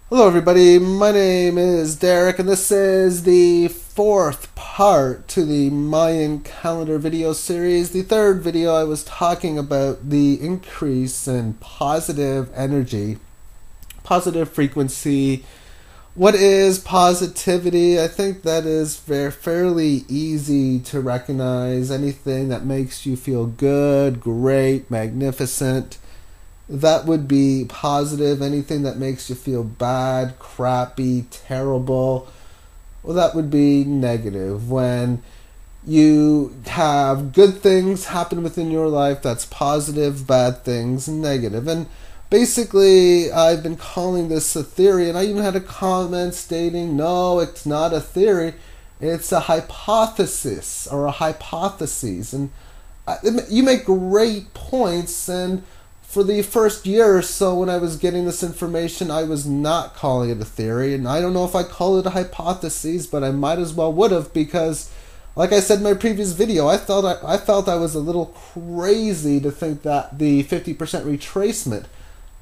Hello, everybody. My name is Derek, and this is the fourth part to the Mayan calendar video series. The third video, I was talking about the increase in positive energy, positive frequency. What is positivity? I think that is fairly easy to recognize. Anything that makes you feel good, great, magnificent, that would be positive. Anything that makes you feel bad, crappy, terrible, well, that would be negative. When you have good things happen within your life, that's positive, bad things, negative. And basically, I've been calling this a theory, and I even had a comment stating, no, it's not a theory, it's a hypothesis or a hypothesis. And you make great points, and for the first year or so when I was getting this information, I was not calling it a theory, and I don't know if I call it a hypothesis, but I might as well would have, because like I said in my previous video, I felt I was a little crazy to think that the 50% retracement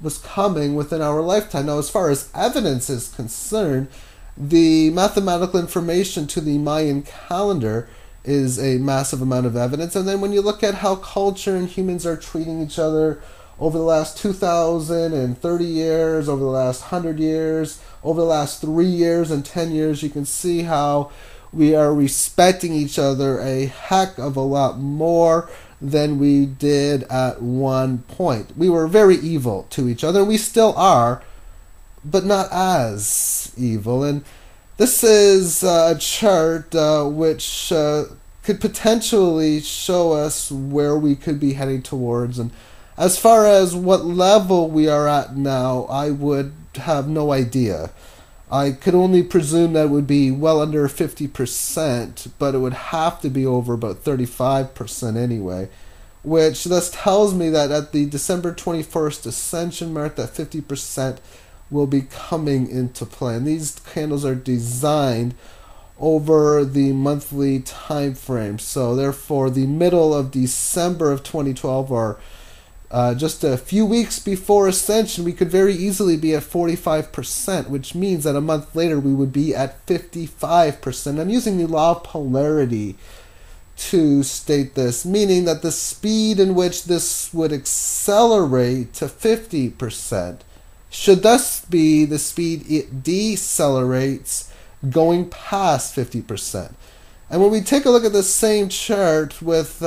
was coming within our lifetime. Now, as far as evidence is concerned, the mathematical information to the Mayan calendar is a massive amount of evidence, and then when you look at how culture and humans are treating each other over the last 2,030 years, over the last 100 years, over the last 3 years and 10 years, you can see how we are respecting each other a heck of a lot more than we did at one point. We were very evil to each other. We still are, but not as evil. And this is a chart which could potentially show us where we could be heading towards. And as far as what level we are at now, I would have no idea. I could only presume that it would be well under 50%, but it would have to be over about 35% anyway, which thus tells me that at the December 21st ascension mark, that 50% will be coming into play. And these candles are designed over the monthly time frame. So therefore, the middle of December of 2012, or just a few weeks before Ascension, we could very easily be at 45%, which means that a month later we would be at 55%. I'm using the law of polarity to state this, meaning that the speed in which this would accelerate to 50% should thus be the speed it decelerates going past 50%. And when we take a look at the same chart with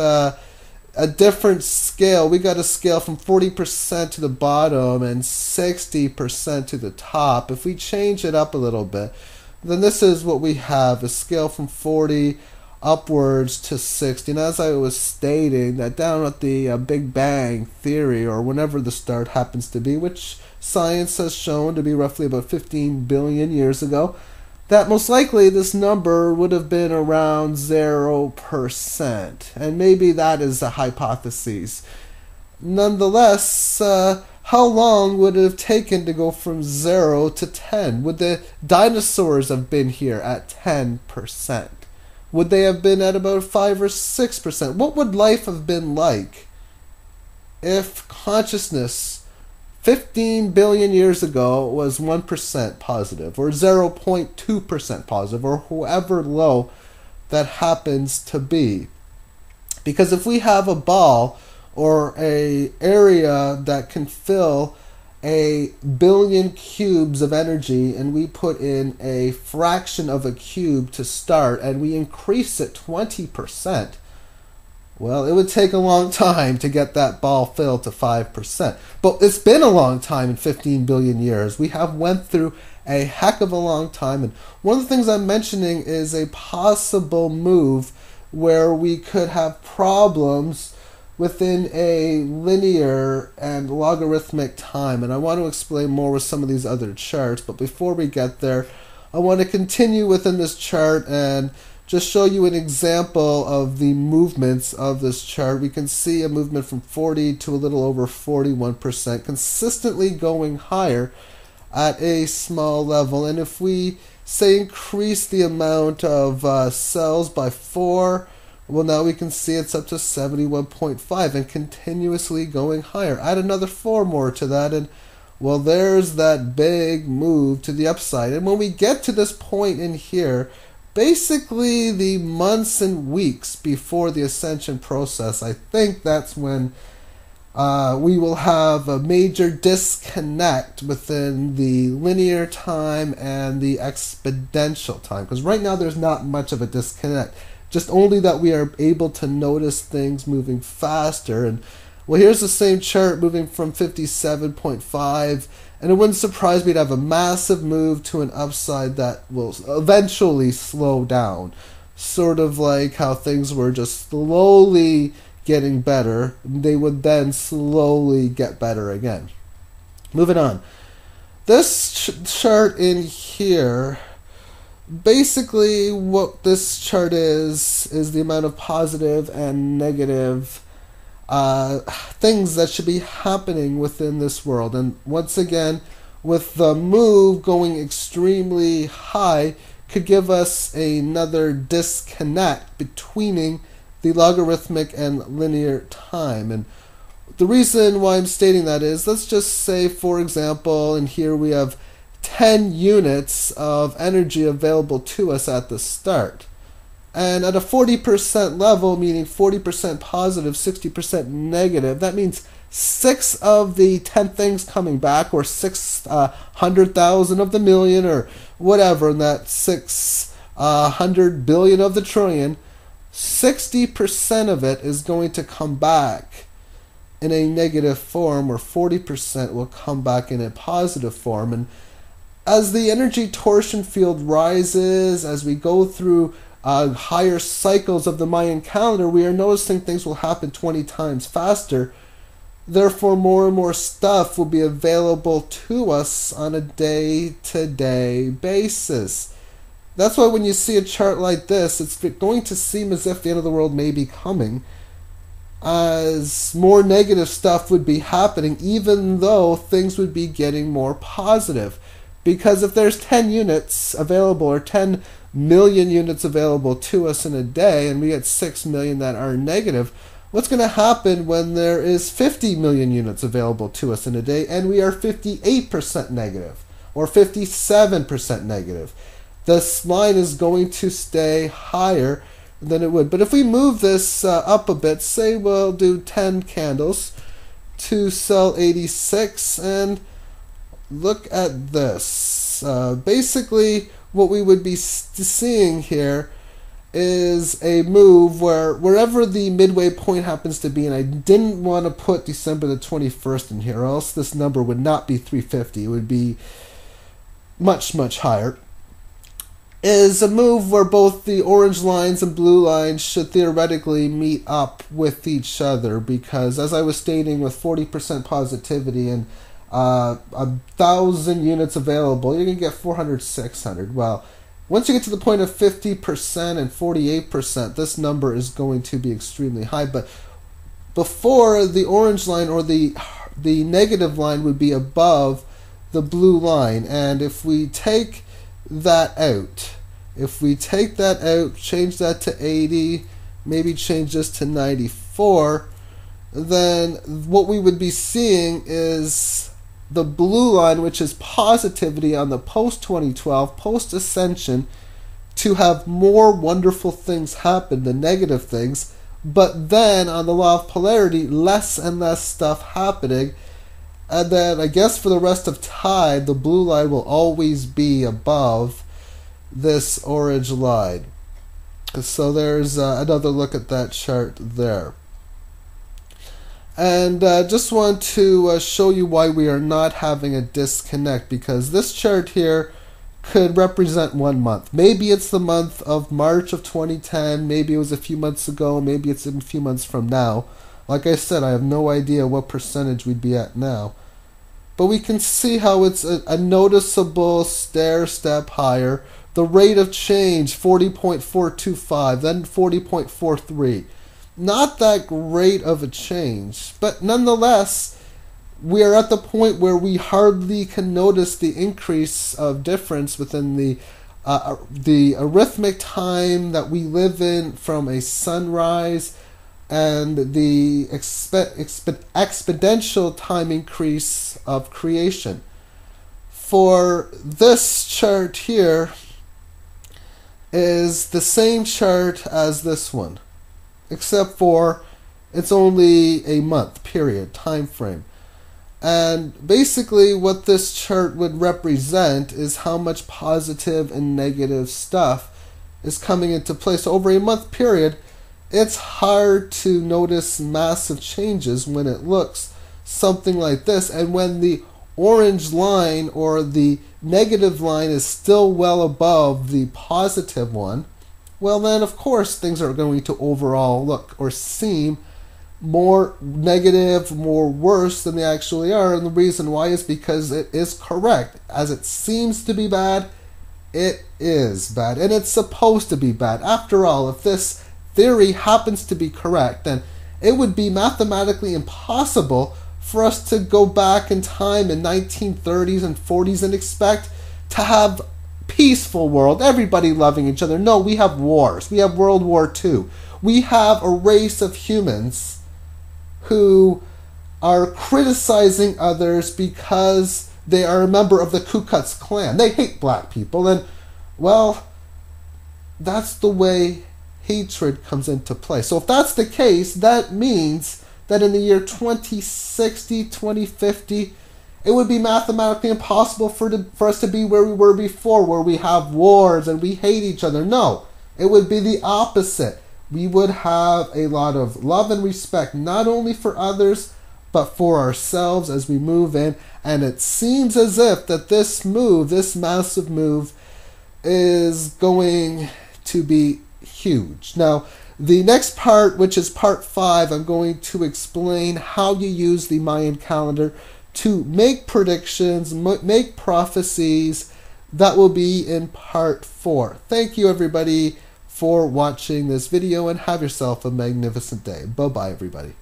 a different scale, we got a scale from 40% to the bottom and 60% to the top. If we change it up a little bit, then this is what we have, a scale from 40 upwards to 60. And as I was stating, that down at the Big Bang Theory, or whenever the start happens to be, which science has shown to be roughly about 15 billion years ago, that most likely this number would have been around 0%. And maybe that is a hypothesis. Nonetheless, how long would it have taken to go from 0 to 10? Would the dinosaurs have been here at 10%? Would they have been at about 5 or 6%? What would life have been like if consciousness 15 billion years ago was 1% positive, or 0.2% positive, or however low that happens to be? Because if we have a ball or a area that can fill a billion cubes of energy, and we put in a fraction of a cube to start, and we increase it 20%, well, it would take a long time to get that ball filled to 5%. But it's been a long time in 15 billion years. We have went through a heck of a long time. And one of the things I'm mentioning is a possible move where we could have problems within a linear and logarithmic time. And I want to explain more with some of these other charts. But before we get there, I want to continue within this chart and just show you an example of the movements of this chart. We can see a movement from 40 to a little over 41%, consistently going higher at a small level. And if we say increase the amount of cells by 4, well, now we can see it's up to 71.5 and continuously going higher. Add another 4 more to that, and Well, there's that big move to the upside. And when we get to this point in here, basically the months and weeks before the ascension process, I think that's when we will have a major disconnect within the linear time and the exponential time. Because right now there's not much of a disconnect. Just only that we are able to notice things moving faster. And well, here's the same chart moving from 57.5, and it wouldn't surprise me to have a massive move to an upside that will eventually slow down. Sort of like how things were just slowly getting better, they would then slowly get better again. Moving on. This chart in here, basically what this chart is the amount of positive and negative things that should be happening within this world. And once again, with the move going extremely high, could give us another disconnect between the logarithmic and linear time. And the reason why I'm stating that is, let's just say, for example, and here we have 10 units of energy available to us at the start. And at a 40% level, meaning 40% positive, 60% negative, that means 6 of the 10 things coming back, or 600,000 of the million, or whatever, and that 600 billion of the trillion, 60% of it is going to come back in a negative form, or 40% will come back in a positive form. And as the energy torsion field rises, as we go through higher cycles of the Mayan calendar, we are noticing things will happen 20 times faster. Therefore, more and more stuff will be available to us on a day-to-day basis. That's why when you see a chart like this, it's going to seem as if the end of the world may be coming, as more negative stuff would be happening, even though things would be getting more positive. Because if there's 10 units available, or 10 million units available to us in a day, and we get 6 million that are negative, what's going to happen when there is 50 million units available to us in a day, and we are 58% negative, or 57% negative? This line is going to stay higher than it would. But if we move this up a bit, say we'll do 10 candles to sell 86, and look at this. Basically, what we would be seeing here is a move where wherever the midway point happens to be, and I didn't want to put December the 21st in here, or else this number would not be 350. It would be much, much higher. Is a move where both the orange lines and blue lines should theoretically meet up with each other, because as I was stating, with 40% positivity and 1,000 units available, you're going to get 400, 600. Well, once you get to the point of 50% and 48%, this number is going to be extremely high. But before, the orange line, or the negative line, would be above the blue line. And if we take that out, change that to 80, maybe change this to 94, then what we would be seeing is the blue line, which is positivity on the post-2012, post-ascension, to have more wonderful things happen than negative things, but then on the law of polarity, less and less stuff happening. And then I guess for the rest of time, the blue line will always be above this orange line. So there's another look at that chart there. And just want to show you why we are not having a disconnect, because this chart here could represent 1 month. Maybe it's the month of March of 2010, maybe it was a few months ago, maybe it's a few months from now. Like I said, I have no idea what percentage we'd be at now. But we can see how it's a noticeable stair step higher. The rate of change, 40.425, then 40.43. Not that great of a change, but nonetheless, we are at the point where we hardly can notice the increase of difference within the arithmetic time that we live in, from a sunrise and the exponential time increase of creation. For this chart here is the same chart as this one, except for it's only a month period, time frame. And basically what this chart would represent is how much positive and negative stuff is coming into play. So over a month period, it's hard to notice massive changes when it looks something like this. And when the orange line or the negative line is still well above the positive one, well then of course things are going to overall look or seem more negative, more worse than they actually are. And the reason why is because it is correct. As it seems to be bad, it is bad, and it's supposed to be bad. After all, if this theory happens to be correct, then it would be mathematically impossible for us to go back in time in 1930s and 40s and expect to have peaceful world, everybody loving each other. No, we have wars. We have World War II. We have a race of humans who are criticizing others because they are a member of the Ku Klux Klan. They hate black people, and well, that's the way hatred comes into play. So if that's the case, that means that in the year 2060, 2050, it would be mathematically impossible for us to be where we were before, where we have wars and we hate each other. No, it would be the opposite. We would have a lot of love and respect, not only for others, but for ourselves as we move in. And it seems as if that this move, this massive move, is going to be huge. Now, the next part, which is part 5, I'm going to explain how you use the Mayan calendar to make predictions, make prophecies. That will be in part 4. Thank you, everybody, for watching this video, and have yourself a magnificent day. Bye-bye, everybody.